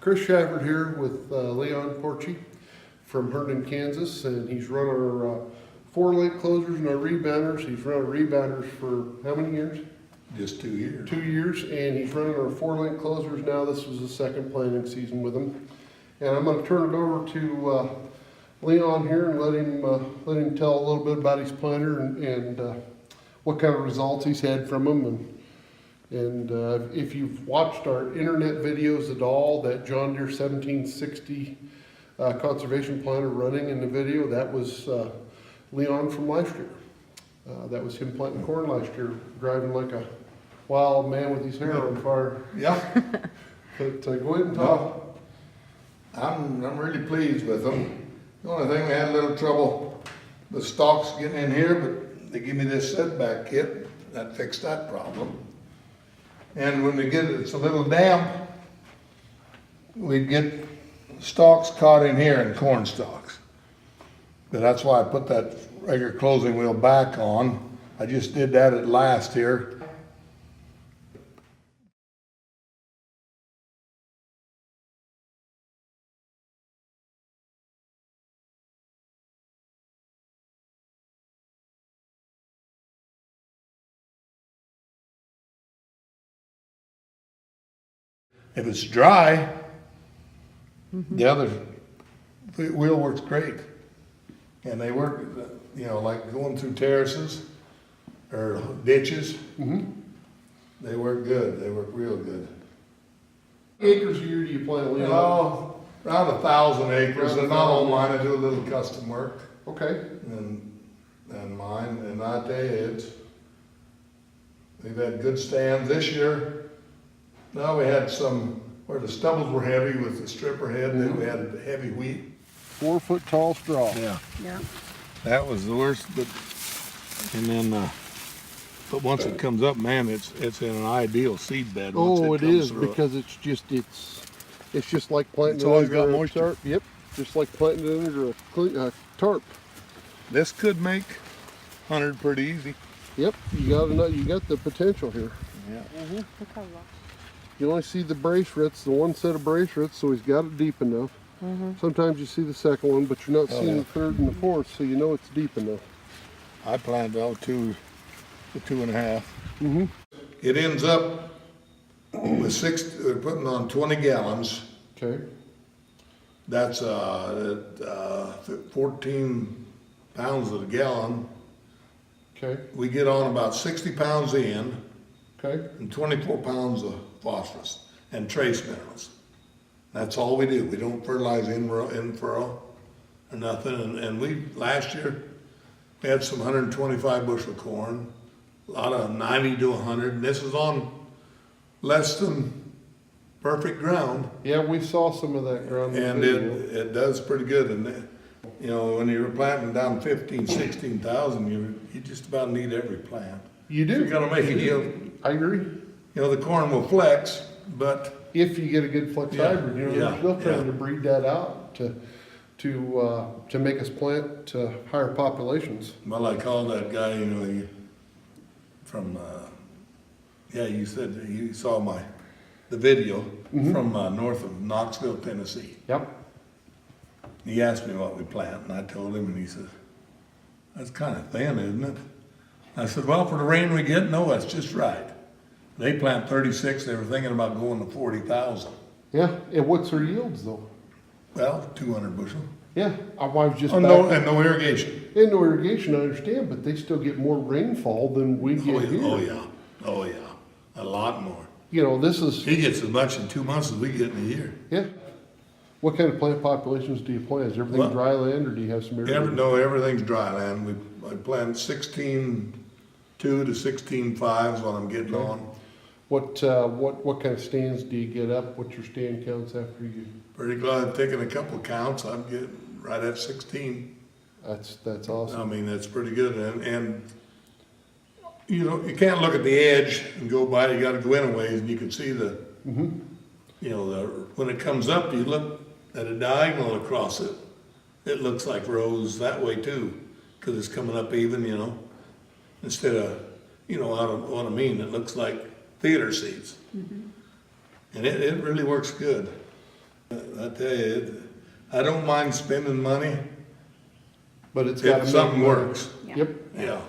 Kris Schaffert here with Portschy from Herndon, Kansas, and he's run our 4-link closers and our rebounders. He's run our rebounders for how many years? Just 2 years. 2 years, and he's running our 4-link closers now. This was the second planting season with him. And I'm going to turn it over to Leon here and let him tell a little bit about his planter and what kind of results he's had from them. And if you've watched our internet videos at all, that John Deere 1760 conservation planter running in the video, that was Leon from last year. That was him planting corn last year, driving like a wild man with his hair on fire. Yeah. But go ahead and talk. I'm really pleased with them. The only thing, we had a little trouble, the stalks getting in here, but they give me this setback kit that fixed that problem. And when we get it's a little damp, we get stalks caught in here in corn stalks. But that's why I put that regular closing wheel back on. I just did that at last here. If it's dry, the other wheel works great. And they work, you know, like going through terraces or ditches. They work good. They work real good. How many acres a year do you plant, Leon? Oh, around 1,000 acres. And not all mine. I do a little custom work. Okay. And mine. And I tell you, they've had good stands this year. Now we had some where the stubbles were heavy with the stripper head, and then we had heavy wheat. 4 foot tall straw. Yeah. Yeah. That was the worst, but once it comes up, man, it's in an ideal seed bed. Oh, Once it comes is, through because it's just like planting It's it always under got a moisture. tarp. Yep, just like planting it under a tarp. This could make 100 pretty easy. Yep, you got the potential here. Yeah. Look how long. You only see the brace roots, the one set of brace roots, so he's got it deep enough. Sometimes you see the second one, but you're not seeing yeah. the third and the fourth, so you know it's deep enough. I planted all 2 to 2.5. It ends up with we're putting on 20 gallons. Okay. That's 14 pounds of the gallon. Okay. We get on about 60 pounds in Okay. and 24 pounds of phosphorus and trace minerals. That's all we do. We don't fertilize in furrow or nothing. And we, last year, we had some 125 bushel corn, a lot of 90 to 100. And this is on less than perfect ground. Yeah, we saw some of that ground. And it does pretty good. And you know, when you're planting down 15, 16,000, you just about need every plant. You do. You're gonna make it yield. I agree. You know, the corn will flex, but If you get a good flex Yeah, hybrid, you know, yeah, we're still trying yeah. to breed that out to make us plant higher populations. well, I called that guy, you know, from you said you saw the video from north of Knoxville, Tennessee. Yep. He asked me what we plant, and I told him, and he said, "That's kind of thin, isn't it?" I said, "Well, for the rain we get, no, that's just right." They plant 36. They were thinking about going to 40,000. Yeah. And what's their yields though? Well, 200 bushel. Yeah. I was just Oh, no, and no irrigation. and no irrigation. I understand, but they still get more rainfall than we get here. Oh yeah, a lot more. You know, this is He gets as much in 2 months as we get in a year. yeah. What kind of plant populations do you plant? Is everything Well, dry land, or do you have some irrigation? No, everything's dry land. I plant 16.2 to 16.5 is what I'm getting on. What kind of stands do you get up? What's your stand counts after you? Pretty glad taking a couple counts. I'm getting right at 16. That's awesome. I mean, that's pretty good. And you know, you can't look at the edge and go by. You got to go in a ways, and you can see the, you know, when it comes up, you look at a diagonal across it. It looks like rows that way too, because it's coming up even, you know, instead of, you know, what I mean. It looks like theater seats. And it really works good. I tell you, I don't mind spending money But it's gotta if make something money. works. Yep, Yeah.